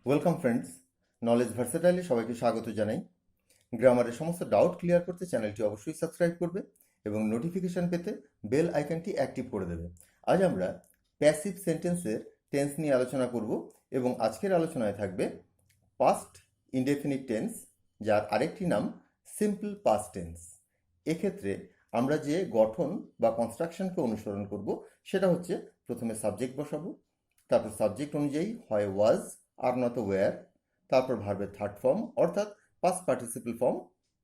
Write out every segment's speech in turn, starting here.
Welcome friends, knowledge ভার্সেটাইলে সবাইকে স্বাগত জানাই। গ্রামারের সমস্ত ডাউট ক্লিয়ার করতে চ্যানেলটি অবশ্যই সাবস্ক্রাইব করবে এবং নোটিফিকেশন পেতে বেল আইকনটি অ্যাক্টিভ করে দেবে। আজ আমরা প্যাসিভ সেন্টেন্সের টেন্স নিয়ে আলোচনা করব এবং আজকের আলোচনায় থাকবে পাস্ট ইনডেফিনিট টেন্স, যার আরেকটি নাম সিম্পল পাস্ট টেন্স। এক্ষেত্রে আমরা যে গঠন বা কনস্ট্রাকশনকে অনুসরণ করব সেটা হচ্ছে, প্রথমে সাবজেক্ট বসাবো, তারপর সাবজেক্ট অনুযায়ী হয় ওয়াজ আর নয়তো ওয়্যার, তারপর ভার্বের থার্ড ফর্ম অর্থাৎ পাস্ট পার্টিসিপল ফর্ম,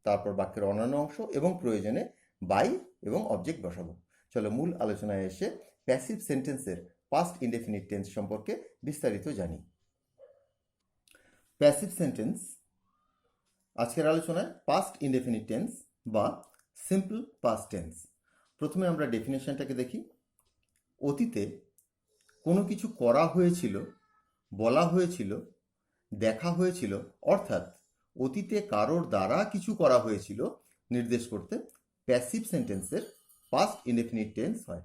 তারপর বাক্যের অন্যান্য অংশ এবং প্রয়োজনে বাই এবং অবজেক্ট বসাবো। চলো মূল আলোচনায় এসে প্যাসিভ সেন্টেন্সের পাস্ট ইনডেফিনিট টেন্স সম্পর্কে বিস্তারিত জানি। প্যাসিভ সেন্টেন্স আজকের আলোচনায় পাস্ট ইনডেফিনিট টেন্স বা সিম্পল পাস্ট টেন্স। প্রথমে আমরা ডেফিনেশনটাকে দেখি। অতীতে কোনো কিছু করা হয়েছিল, বলা হয়েছিল, দেখা হয়েছিল, অর্থাৎ অতীতে কারোর দ্বারা কিছু করা হয়েছিল নির্দেশ করতে প্যাসিভ সেন্টেন্সের পাস্ট ইনডেফিনিট টেন্স হয়।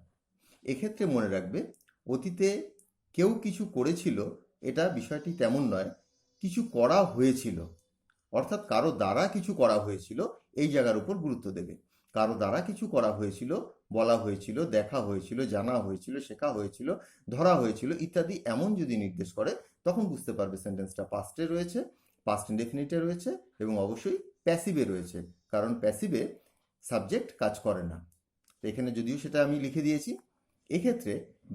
এক্ষেত্রে মনে রাখবে, অতীতে কেউ কিছু করেছিল এটা বিষয়টি তেমন নয়, কিছু করা হয়েছিল অর্থাৎ কারো দ্বারা কিছু করা হয়েছিল, এই জায়গার উপর গুরুত্ব দেবে। কারো দ্বারা কিছু করা হয়েছিল, বলা হয়েছিল, দেখা হয়েছিল, জানা হয়েছিল, শেখা হয়েছিল, ধরা হয়েছিল ইত্যাদি এমন যদি নির্দেশ করে, তখন বুঝতে পারবে সেন্টেন্সটা পাস্টে রয়েছে, পাস্ট ইনডেফিনিটে রয়েছে এবং অবশ্যই প্যাসিভে রয়েছে, কারণ প্যাসিভে সাবজেক্ট কাজ করে না। এখানে যদিও সেটা আমি লিখে দিয়েছি। এক্ষেত্রে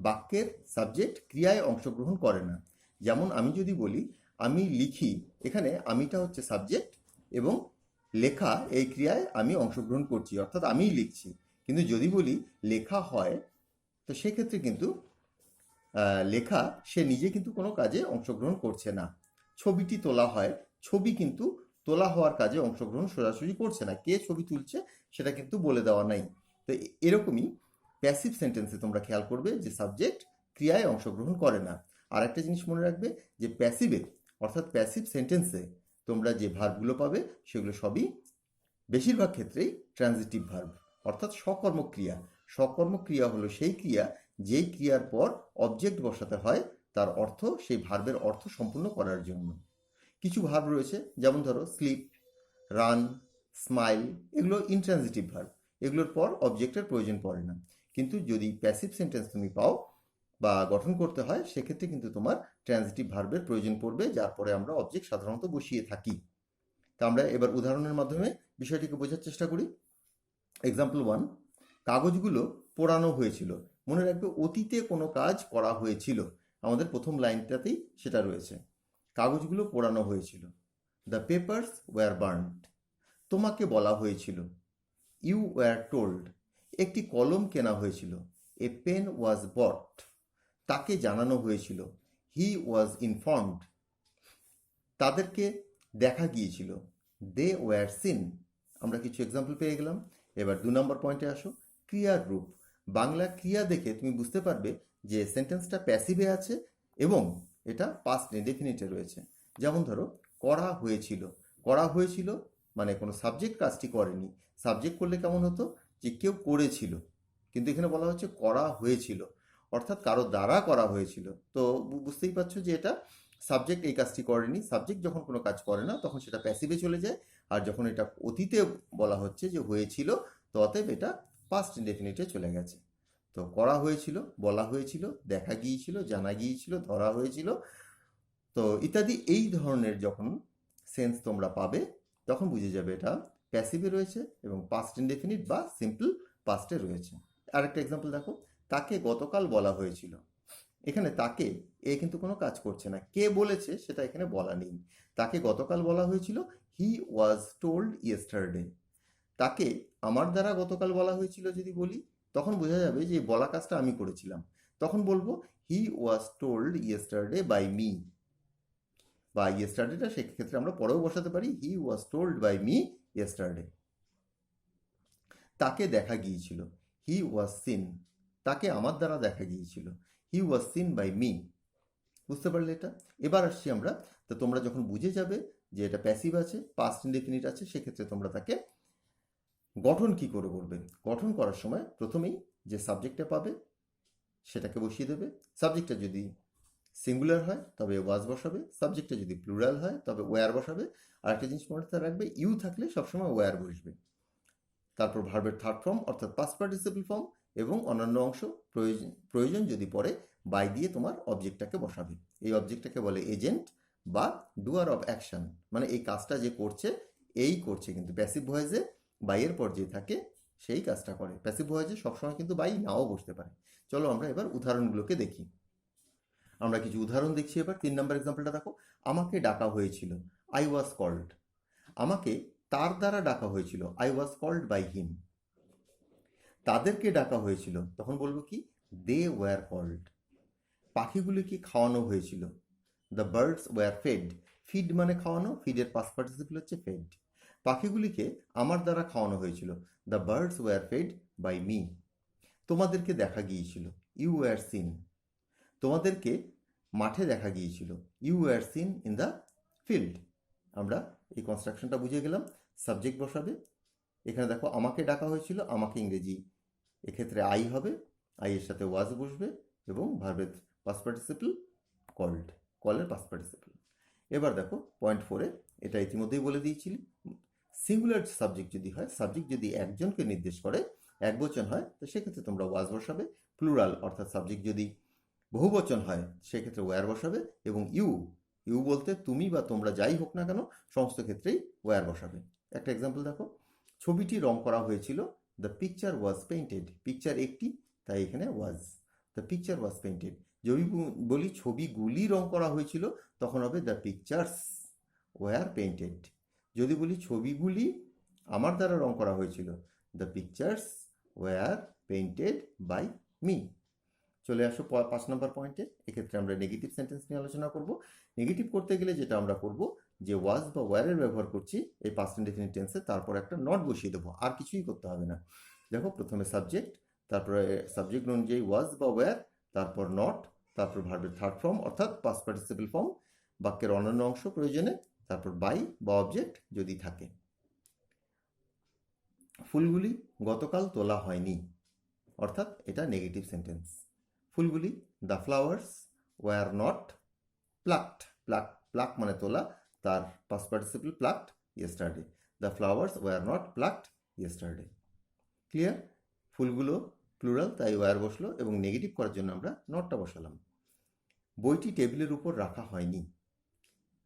বাক্যের সাবজেক্ট ক্রিয়ায় অংশগ্রহণ করে না। যেমন আমি যদি বলি আমি লিখি, এখানে আমিটা হচ্ছে সাবজেক্ট এবং লেখা এই ক্রিয়ায় আমি অংশগ্রহণ করছি অর্থাৎ আমিই লিখছি। কিন্তু যদি বলি লেখা হয়, তো সেক্ষেত্রে কিন্তু লেখা সে নিজে কিন্তু কোনো কাজে অংশগ্রহণ করছে না। ছবিটি তোলা হয়, ছবি কিন্তু তোলা হওয়ার কাজে অংশগ্রহণ সোজাসুজি করছে না, কে ছবি তুলছে সেটা কিন্তু বলে দেওয়া নাই। তো এরকমই প্যাসিভ সেন্টেন্সে তোমরা খেয়াল করবে যে সাবজেক্ট ক্রিয়ায় অংশগ্রহণ করে না। আর একটা জিনিস মনে রাখবে যে প্যাসিভে অর্থাৎ প্যাসিভ সেন্টেন্সে তোমরা যে ভার্বগুলো পাবে সেগুলো সবই বেশিরভাগ ক্ষেত্রেই ট্রানজিটিভ ভার্ব অর্থাৎ সকর্মক ক্রিয়া। সকর্মক ক্রিয়া হলো সেই ক্রিয়া যেই ক্রিয়ার পর অবজেক্ট বসাতে হয় তার অর্থ, সেই ভার্বের অর্থ সম্পূর্ণ করার জন্য। কিছু ভার্ব রয়েছে, যেমন ধরো স্লিপ, রান, স্মাইল, এগুলো ইনট্রানজিটিভ ভার্ব, এগুলোর পর অবজেক্টের প্রয়োজন পড়ে না। কিন্তু যদি প্যাসিভ সেন্টেন্স তুমি পাও বা গঠন করতে হয়, সেক্ষেত্রে কিন্তু তোমার ট্রানজিটিভ ভার্বের প্রয়োজন পড়বে, যার পরে আমরা অবজেক্ট সাধারণত বসিয়ে থাকি। তা আমরা এবার উদাহরণের মাধ্যমে বিষয়টিকে বোঝার চেষ্টা করি। এক্সাম্পল 1, কাগজগুলো পোড়ানো হয়েছিল। মনে রাখবে অতীতে কোনো কাজ করা হয়েছিল, আমাদের প্রথম লাইনটাতেই সেটা রয়েছে। কাগজগুলো পোড়ানো হয়েছিল। The papers were burned. তোমাকে বলা হয়েছিল। You were told. একটি কলম কেনা হয়েছিল। A pen was bought. তাকে জানানো হয়েছিল। He was informed. তাদেরকে দেখা গিয়েছিল। They were seen. আমরা কিছু এক্সাম্পল পেয়ে গেলাম। এবার 2 নম্বর পয়েন্টে আসো, ক্রিয়ার রূপ। বাংলা ক্রিয়া দেখে তুমি বুঝতে পারবে যে সেন্টেন্সটা প্যাসিভে আছে এবং এটা পাস্ট ইনডেফিনিটে রয়েছে। যেমন ধরো করা হয়েছিল। করা হয়েছিল মানে কোনো সাবজেক্ট কাজটি করেনি। সাবজেক্ট করলে কেমন হতো, যে কেউ করেছিল, কিন্তু এখানে বলা হচ্ছে করা হয়েছিল অর্থাৎ কারো দ্বারা করা হয়েছিল। তো বুঝতেই পারছো যে এটা সাবজেক্ট এই কাজটি করেনি। সাবজেক্ট যখন কোনো কাজ করে না তখন সেটা প্যাসিভে চলে যায়, আর যখন এটা অতীতে বলা হচ্ছে যে হয়েছিল, তো অতএব এটা পাস্ট ইনডেফিনিটে চলে গেছে। তো করা হয়েছিল, বলা হয়েছিল, দেখা গিয়েছিল, জানা গিয়েছিল, ধরা হয়েছিল, তো ইত্যাদি এই ধরনের যখন সেন্স তোমরা পাবে, তখন বুঝে যাবে এটা প্যাসিভে রয়েছে এবং পাস্ট ইনডেফিনিট বা সিম্পল পাস্টে রয়েছে। আরেকটা এক্সাম্পল দেখো, তাকে গতকাল বলা হয়েছিল। এখানে তাকে, এ কিন্তু কোনো কাজ করছে না, কে বলেছে সেটা এখানে বলা নেই। তাকে গতকাল বলা হয়েছিল। He was told yesterday. তাকে আমার দ্বারা গতকাল বলা হয়েছিল যদি বলি, তখন বোঝা যাবে যে বলা কাজটা আমি করেছিলাম। তখন বলবো he was told yesterday by me, বা ইয়েস্টারডেটা সেক্ষেত্রে আমরা পরেও বসাতে পারি, he was told by me yesterday. তাকে দেখা গিয়েছিল। He was seen. তাকে আমার দ্বারা দেখা গিয়েছিল। He was seen by me. বুঝতে পারলে এটা? এবার আসছি আমরা, তো তোমরা যখন বুঝে যাবে যে এটা প্যাসিভ আছে, পাস্ট ইনডেফিনিট আছে, সেক্ষেত্রে তোমরা তাকে গঠন কি করে করবে। গঠন করার সময় প্রথমেই যে সাবজেক্টটা পাবে সেটাকে বসিয়ে দেবে। সাবজেক্টটা যদি সিঙ্গুলার হয় তবে ওয়াজ বসাবে, সাবজেক্টে যদি প্লুরাল হয় তবে ওয়্যার বসাবে। আর একটা জিনিস মনে রাখবে, ইউ থাকলে সবসময় ওয়্যার বসবে। তারপর ভার্বের থার্ড ফর্ম অর্থাৎ পাস্ট পার্টিসিপল ফর্ম এবং অন্যান্য অংশ প্রয়োজন যদি পড়ে বাই দিয়ে তোমার অবজেক্টটাকে বসাবে। এই অবজেক্টটাকে বলে এজেন্ট বা ডুয়ার অফ অ্যাকশন, মানে এই কাজটা যে করছে এই করছে, কিন্তু প্যাসিভ ভয়েসে বাইয়ের পর যে থাকে সেই কাজটা করে। প্যাসিভ ভয়েসে সবসময় কিন্তু বাই নাও বসতে পারে। চলো আমরা এবার উদাহরণগুলোকে দেখি। আমরা কিছু উদাহরণ দেখছি এবার। 3 নম্বর এক্সাম্পলটা দেখো, আমাকে ডাকা হয়েছিল, আই ওয়াজ কল্ড। আমাকে তার দ্বারা ডাকা হয়েছিল, I was called by him. তাদেরকে ডাকা হয়েছিল, তখন বলবো কি, দে ওয়্যার কল্ড। পাখিগুলিকে খাওয়ানো হয়েছিল, the birds were fed. Feed মানে খাওয়ানো, ফিডের পাস্ট পার্টিসিপল হচ্ছে ফেড। পাখিগুলিকে আমার দ্বারা খাওয়ানো হয়েছিল, the birds were fed by me. তোমাদেরকে দেখা গিয়েছিল, ইউ ওয়্যার সিন। তোমাদেরকে মাঠে দেখা গিয়েছিল, you were seen in the field. আমরা এই কনস্ট্রাকশনটা বুঝে গেলাম। সাবজেক্ট বসাবে। এখানে দেখো আমাকে ডাকা হয়েছিল, আমাকে ইংরেজি এক্ষেত্রে আই হবে, আই এর সাথে ওয়াজ বসবে এবং ভার্বের পাস্ট পার্টিসিপল কল্ড, কলের পাস্ট পার্টিসিপল। এবার দেখো পয়েন্ট 4-এ, এটা ইতিমধ্যেই বলে দিয়েছিলি, সিঙ্গুলার সাবজেক্ট যদি হয়, সাবজেক্ট যদি একজনকে নির্দেশ করে, একবচন হয়, তো সেক্ষেত্রে তোমরা ওয়াজ বসাবে। প্লুরাল অর্থাৎ সাবজেক্ট যদি বহুবচন হয় সেক্ষেত্রে ওয়্যার বসাবে। এবং ইউ, ইউ বলতে তুমি বা তোমরা যাই হোক না কেন সমস্ত ক্ষেত্রেই ওয়্যার বসাবে। একটা এক্সাম্পল দেখো, ছবিটি রং করা হয়েছিল, the picture was painted. Picture একটি, তাই এখানে ওয়াজ, দ্য পিকচার ওয়াজ পেইন্টেড। যদি বলি ছবিগুলি রং করা হয়েছিল, তখন হবে দ্য পিকচার্স ওয়্যার পেইন্টেড। যদি বলি ছবিগুলি আমার দ্বারা রং করা হয়েছিল, the pictures were painted by me. চলে আসো 5 নম্বর পয়েন্টে। এক্ষেত্রে আমরা নেগেটিভ সেন্টেন্স নিয়ে আলোচনা করব। নেগেটিভ করতে গেলে যেটা আমরা করব, যে ওয়াজ বা ওয়্যারের ব্যবহার করছি এই পাস্ট ইনডেফিনিট টেন্সে, তারপর একটা নট বসিয়ে দেবো, আর কিছুই করতে হবে না। দেখো প্রথমে সাবজেক্ট, তারপরে সাবজেক্ট অনুযায়ী ওয়াজ বা ওয়্যার, তারপর নট, তারপর ভার্বের থার্ড ফর্ম অর্থাৎ পাস্ট পার্টিসিপল ফর্ম, বাক্যের অন্যান্য অংশ প্রয়োজনে, তারপর বাই বা অবজেক্ট যদি থাকে। ফুলগুলি গতকাল তোলা হয়নি, অর্থাৎ এটা নেগেটিভ সেন্টেন্স। ফুলগুলি, the flowers were not plucked. Pluck মানে তোলা, তার past participle plucked yesterday. The flowers were not plucked yesterday. Clear? ফুলগুলো প্লুরাল, তাই ওয়্যার বসলো এবং নেগেটিভ করার জন্য আমরা নটটা বসালাম। বইটি টেবিলের উপর রাখা হয়নি,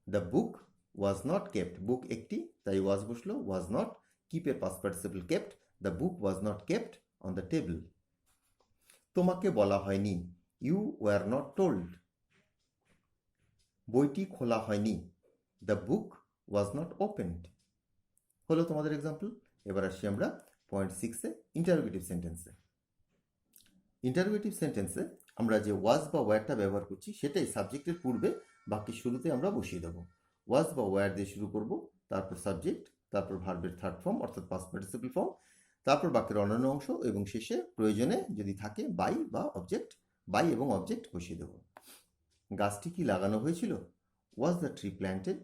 the book was not kept. Book একটি, তাই ওয়াজ বসলো, ওয়াজ নট, কিপের past participle kept, the book was not kept on the table. তোমাকে বলা হয়নি, ইউ ওয়্যার নট টোল্ড। বইটি খোলা হয়নি, the book was not opened. হলো তোমাদের এক্সাম্পল। এবার আসছি আমরা পয়েন্ট 6-এ, ইন্টারোগেটিভ সেন্টেন্সে। ইন্টারোগেটিভ সেন্টেন্সে আমরা যে ওয়াজ বা ওয়্যারটা ব্যবহার করছি সেটাই সাবজেক্টের পূর্বে বাক্যের শুরুতে আমরা বসিয়ে দেবো। ওয়াজ বা ওয়্যার দিয়ে শুরু করব, তারপর সাবজেক্ট, তারপর ভার্বের থার্ড ফর্ম অর্থাৎ পাস্ট পার্টিসিপল ফর্ম, তারপর বাক্যের অন্যান্য অংশ এবং শেষে প্রয়োজনে যদি থাকে বাই বা অবজেক্ট, বাই এবং অবজেক্ট বসিয়ে দেবো। গাছটি কি লাগানো হয়েছিল, ওয়াজ দ্য ট্রি প্ল্যান্টেড।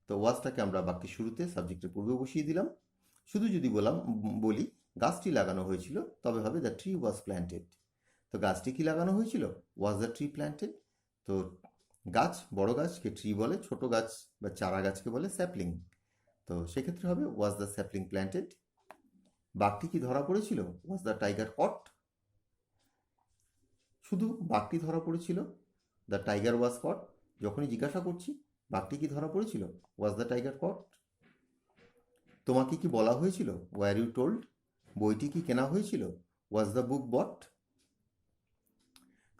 তো ওয়াজটাকে আমরা বাক্যের শুরুতে সাবজেক্টের পূর্বে বসিয়ে দিলাম। শুধু যদি বলি গাছটি লাগানো হয়েছিল, তবে হবে দ্য ট্রি ওয়াজ প্ল্যান্টেড। তো গাছটি কি লাগানো হয়েছিল, ওয়াজ দ্য ট্রি প্ল্যান্টেড। তো গাছ, বড় গাছকে ট্রি বলে, ছোট গাছ বা চারা গাছকে বলে স্যাপলিং। তো সেক্ষেত্রে হবে ওয়াজ দ্য স্যাপলিং প্ল্যান্টেড। বাঘটি কি ধরা পড়েছিল, ওয়াজ দ্য টাইগার কট। শুধু বাঘটি ধরা পড়েছিল, দ্য টাইগার ওয়াজ কট। যখনই জিজ্ঞাসা করছি বাঘটি কি ধরা পড়েছিল, ওয়াজ দ্য টাইগার কট। তোমাকে কি বলা হয়েছিল, ওয়্যার ইউ টোল্ড। বইটি কি কেনা হয়েছিল, ওয়াজ দ্য বুক বট।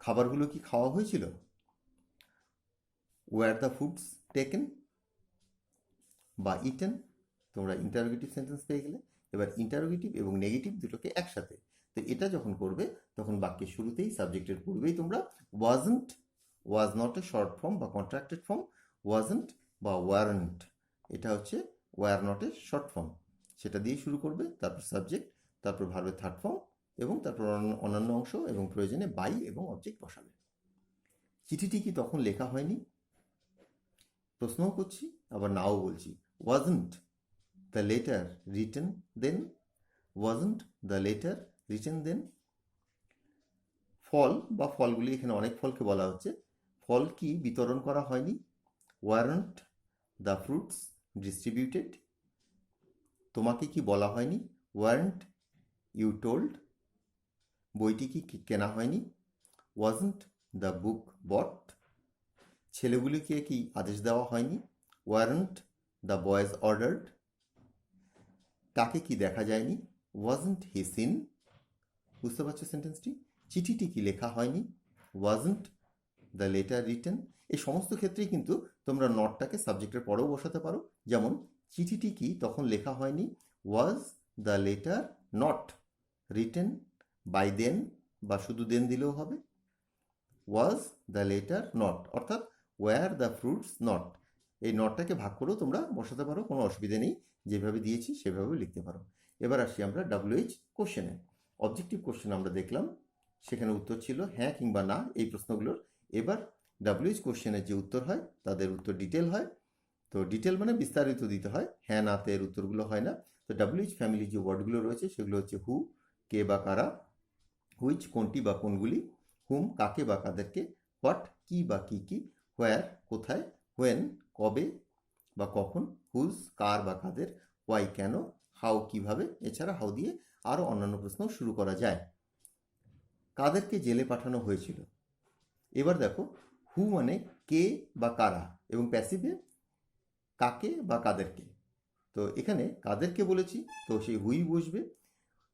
খাবারগুলো কি খাওয়া হয়েছিল, ওয়্যার দ্য ফুডস টেকেন বা ইটেন। তোমরা ইন্টারোগেটিভ সেন্টেন্স পেয়ে গেলে। এবার ইন্টারোগেটিভ এবং নেগেটিভ দুটোকে একসাথে। তো এটা যখন করবে তখন বাক্যের শুরুতেই সাবজেক্টের পূর্বেই তোমরা wasn't, was not a short form বা কন্ট্রাক্টেড ফর্ম, ওয়াজন্ট বা ওয়ারেন্ট, এটা হচ্ছে wire not a short form, সেটা দিয়ে শুরু করবে। তারপর সাবজেক্ট, তারপর ভার্বের থার্ড ফর্ম এবং তারপর অন্যান্য অংশ এবং প্রয়োজনে বাই এবং অবজেক্ট বসাবে। চিঠিটি কি তখন লেখা হয়নি, প্রশ্নও করছি আবার নাও বলছি। Wasn't the letter written then, wasn't the letter written then. ফল বা ফলগুলি, এখানে অনেক ফলকে বলা হচ্ছে, ফল কি বিতরণ করা হয়নি? Weren't the fruits distributed? তোমাকে কি বলা হয়নি? Weren't you told? বইটি কি কেনা হয়নি? ওয়াজন্ট দ্য বুক বট? ছেলেগুলিকে কি আদেশ দেওয়া হয়নি? Weren't the boys ordered? তাকে কি দেখা যায়নি? ওয়াজন্ট হি সিন? বুঝতে পারছো সেন্টেন্সটি? চিঠিটি কি লেখা হয়নি? Wasn't the letter written? এই সমস্ত ক্ষেত্রেই কিন্তু তোমরা নটটাকে সাবজেক্টের পরেও বসাতে পারো। যেমন চিঠিটি কি তখন লেখা হয়নি? Was the letter not written by then? বা শুধু দেন দিলেও হবে। ওয়াজ দ্য লেটার নট, অর্থাৎ ওয়্যার দ্য ফ্রুটস নট, এই নটটাকে ভাগ করেও তোমরা বসাতে পারো, কোনো অসুবিধা নেই। যেভাবে দিয়েছি সেভাবে লিখতে পারো। এবার আসি আমরা WH কোশ্চেনে। অবজেক্টিভ কোশ্চেন আমরা দেখলাম, সেখানে উত্তর ছিল হ্যাঁ কিংবা না এই প্রশ্নগুলোর। এবার WH কোশ্চেনের যে উত্তর হয় তাদের উত্তর ডিটেল হয়। তো ডিটেল মানে বিস্তারিত দিতে হয়, হ্যাঁ নাতে এর উত্তরগুলো হয় না। তো WH ফ্যামিলির যে ওয়ার্ডগুলো রয়েছে সেগুলো হচ্ছে হু কে বা কারা, হুইচ কোনটি বা কোনগুলি, হুম কাকে বা কাদেরকে, হোয়াট কি বা কি কি, হোয়ার কোথায়, হোয়েন কবে বা কখন, হুজ কার বা কাদের, ওয়াই কেন, হাউ কিভাবে, এছাড়া হাউ দিয়ে আরও অন্যান্য প্রশ্ন শুরু করা যায়। কাদেরকে জেলে পাঠানো হয়েছিল? এবার দেখো, হু মানে কে বা কারা, এবং প্যাসিভে কাকে বা কাদেরকে। তো এখানে কাদেরকে বলেছি, তো সেই হুই বসবে।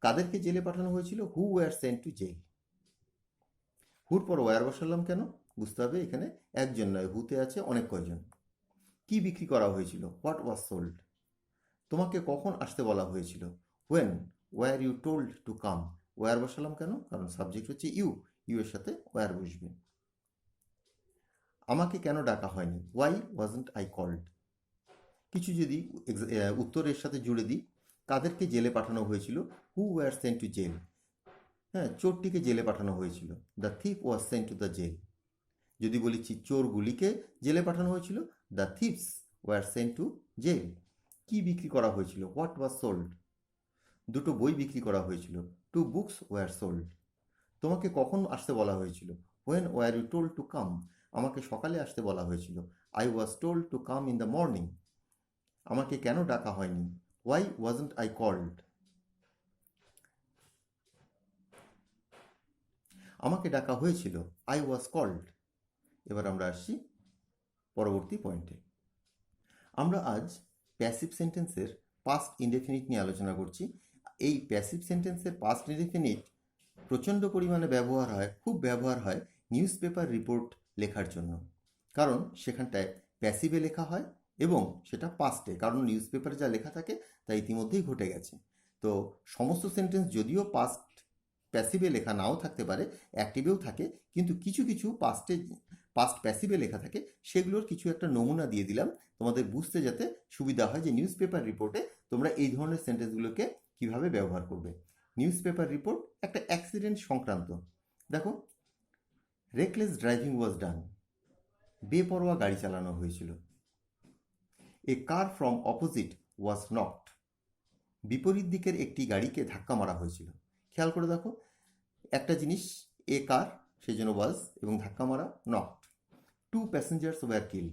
কাদেরকে জেলে পাঠানো হয়েছিল? Who were sent to jail. হুর পর ওয়ার বসালাম কেন? বুঝতে হবে এখানে একজন নয়, হুতে আছে অনেক কয়জন। কি বিক্রি করা হয়েছিল? What was sold. তোমাকে কখন আসতে বলা হয়েছিল? When were you told to come. Were বসালাম কেন? কারণ সাবজেক্ট হচ্ছে ইউ, ইউ এর সাথে ওয়ার বসবে। আমাকে কেন ডাকা হয়নি? Why wasn't I called. কিছু যদি উত্তরের সাথে জুড়ে দিই, কাদেরকে জেলে পাঠানো হয়েছিল? Who were sent to jail. হ্যাঁ, চোরটিকে জেলে পাঠানো হয়েছিল। The thief was sent to the jail. যদি বলেছি চোরগুলিকে জেলে পাঠানো হয়েছিল, the thieves were sent to jail. কি বিক্রি করা হয়েছিল? What was sold. দুটো বই বিক্রি করা হয়েছিল। Two books were sold. তোমাকে কখন আসতে বলা হয়েছিল? When were you told to come. আমাকে সকালে আসতে বলা হয়েছিল। I was told to come in the morning. আমাকে কেন ডাকা হয়নি? Why wasn't I called. আমাকে ডাকা হয়েছিল। I was called. এবার আমরা আসছি পরবর্তী পয়েন্টে। আমরা আজ প্যাসিভ সেন্টেন্সের পাস্ট ইনডেফিনিট নিয়ে আলোচনা করছি। এই প্যাসিভ সেন্টেন্সের পাস্ট ইনডেফিনিট প্রচণ্ড পরিমাণে ব্যবহার হয়, খুব ব্যবহার হয় নিউজ পেপার রিপোর্ট লেখার জন্য। কারণ সেখানটায় প্যাসিভে লেখা হয় এবং সেটা পাস্টে, কারণ নিউজ পেপারে যা লেখা থাকে তা ইতিমধ্যেই ঘটে গেছে। তো সমস্ত সেন্টেন্স যদিও প্যাসিভে লেখা নাও থাকতে পারে, অ্যাক্টিভেও থাকে, কিন্তু কিছু কিছু পাস্ট প্যাসিভে লেখা থাকে, সেগুলোর কিছু একটা নমুনা দিয়ে দিলাম তোমাদের বুঝতে, যাতে সুবিধা হয় যে নিউজ পেপার রিপোর্টে তোমরা এই ধরনের সেন্টেন্সগুলোকে কিভাবে ব্যবহার করবে। নিউজ পেপার রিপোর্ট একটা অ্যাক্সিডেন্ট সংক্রান্ত। দেখো, রেকলেস ড্রাইভিং ওয়াজ ডান। বেপরোয়া গাড়ি চালানো হয়েছিল। A car from opposite was knocked. বিপরীত দিকের একটি গাড়িকে ধাক্কা মারা হয়েছিল। খেয়াল করে দেখো, একটা জিনিস এ কার, সেই জন্য ওয়াজ, এবং ধাক্কা মারা knocked. Two passengers were killed.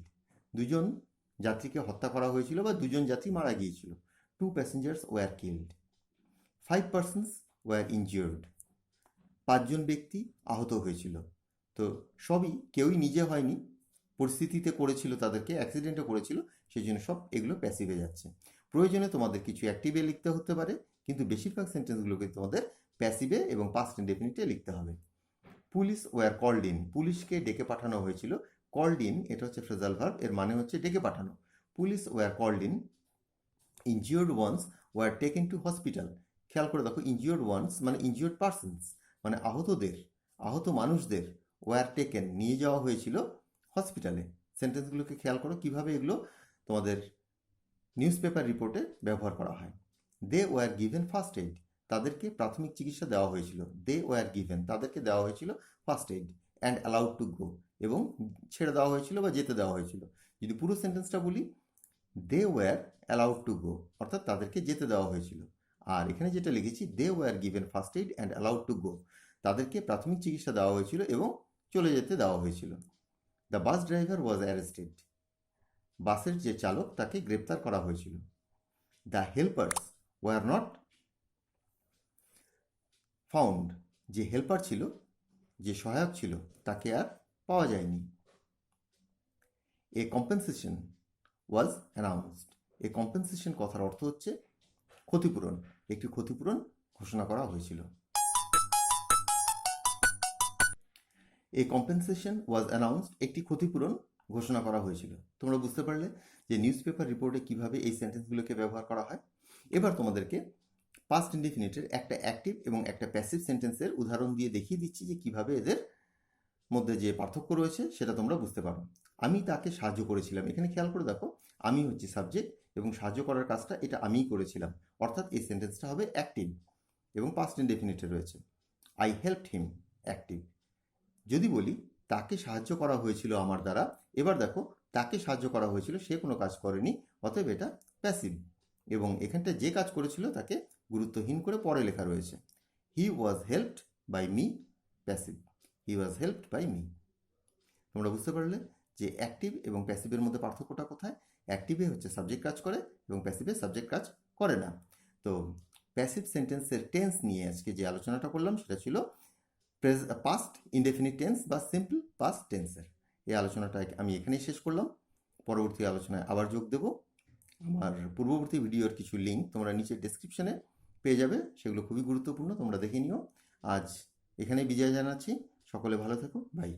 দুজন যাত্রীকে হত্যা করা হয়েছিল বা দুজন যাত্রী মারা গিয়েছিল। Two passengers were killed. 5 persons were injured. 5 জন ব্যক্তি আহত হয়েছিল। তো সবই কেউই নিজে হয়নি, পরিস্থিতিতে করেছিল, তাদেরকে অ্যাক্সিডেন্টে করেছিল, সেই জন্য সব এগুলো প্যাসিভে যাচ্ছে। প্রয়োজনে তোমাদের কিছু অ্যাক্টিভে লিখতে হতে পারে, কিন্তু বেশিরভাগ সেন্টেন্সগুলোকে তোমাদের প্যাসিভে এবং পাস্ট ইনডেফিনিটে লিখতে হবে। Police were called in. পুলিশকে ডেকে পাঠানো হয়েছিল। কল্ড ইন এটা হচ্ছে ফ্রেজাল ভার্ব, এর মানে হচ্ছে ডেকে পাঠানো। Police were called in. Injured ones were taken to hospital. খেয়াল করে দেখো, ইনজিওর্ড ওয়ান্স মানে ইনজিওর্ড পার্সনস, মানে আহত মানুষদের ওয়্যার টেকেন নিয়ে যাওয়া হয়েছিল হসপিটালে। সেন্টেন্সগুলোকে খেয়াল করো কিভাবে এগুলো তোমাদের নিউজ পেপার রিপোর্টে ব্যবহার করা হয়। They were given first aid. তাদেরকে প্রাথমিক চিকিৎসা দেওয়া হয়েছিল। দে ওয়্যার গিভেন, তাদেরকে দেওয়া হয়েছিল first aid. And allowed to গো, এবং ছেড়ে দেওয়া হয়েছিল বা যেতে দেওয়া হয়েছিল। যদি পুরো সেন্টেন্সটা বলি, they were allowed to go, অর্থাৎ তাদেরকে যেতে দেওয়া হয়েছিল। আর এখানে যেটা লিখেছি, they were given first aid and allowed to go, তাদেরকে প্রাথমিক চিকিৎসা দেওয়া হয়েছিল এবং চলে যেতে দেওয়া হয়েছিল। The bus driver was arrested, বাসের যে চালক তাকে গ্রেপ্তার করা হয়েছিল। The helpers were not found, যে হেল্পার ছিল, যে সহায়ক ছিল, তাকে আর পাওয়া যায়নি। এ কম্পেনসেশন ওয়াজ অ্যানাউন্সড, এ কম্পেনসেশন কথার অর্থ হচ্ছে ক্ষতিপূরণ, একটি ক্ষতিপূরণ ঘোষণা করা হয়েছিল। এ কম্পেনসেশন ওয়াজ অ্যানাউন্সড, একটি ক্ষতিপূরণ ঘোষণা করা হয়েছিল। তোমরা বুঝতে পারলে যে নিউজ পেপার রিপোর্টে কিভাবে এই সেন্টেন্সগুলোকে ব্যবহার করা হয়। এবার তোমাদেরকে পাস্ট ইনডেফিনিটের একটা অ্যাক্টিভ এবং একটা প্যাসিভ সেন্টেন্সের উদাহরণ দিয়ে দেখিয়ে দিচ্ছি যে কিভাবে এদের মধ্যে যে পার্থক্য রয়েছে সেটা তোমরা বুঝতে পারো। আমি তাকে সাহায্য করেছিলাম, এখানে খেয়াল করে দেখো আমি হচ্ছে সাবজেক্ট এবং সাহায্য করার কাজটা এটা আমিই করেছিলাম, অর্থাৎ এই সেন্টেন্সটা হবে অ্যাক্টিভ এবং পাস্ট ইনডেফিনিটে রয়েছে। I helped him, active. যদি বলি তাকে সাহায্য করা হয়েছিল আমার দ্বারা, এবার দেখো তাকে সাহায্য করা হয়েছিল, সে কোনো কাজ করেনি, অতএব এটা প্যাসিভ এবং এখানটা যে কাজ করেছিল তাকে গুরুত্বহীন করে পরে লেখা রয়েছে। He was helped by me, passive. He was helped by me. তোমরা বুঝতে পারলে যে অ্যাক্টিভ এবং প্যাসিভের মধ্যে পার্থক্যটা কোথায়। অ্যাক্টিভে হচ্ছে সাবজেক্ট কাজ করে এবং প্যাসিভে সাবজেক্ট কাজ করে না। তো প্যাসিভ সেন্টেন্সের টেন্স নিয়ে আজকে যে আলোচনাটা করলাম সেটা ছিল পাস্ট ইনডেফিনিট টেন্স বা সিম্পল পাস্ট টেন্সের। এই আলোচনাটা আমি এখানেই শেষ করলাম। পরবর্তী আলোচনায় আবার যোগ দেব। আমার পূর্ববর্তী ভিডিওর কিছু লিঙ্ক তোমরা নিচে ডেসক্রিপশনে পেয়ে যাবে, সেগুলো খুবই গুরুত্বপূর্ণ, তোমরা দেখে নিও। আজ এখানেই বিদায় জানাচ্ছি, সকলে ভালো থেকো, বাই।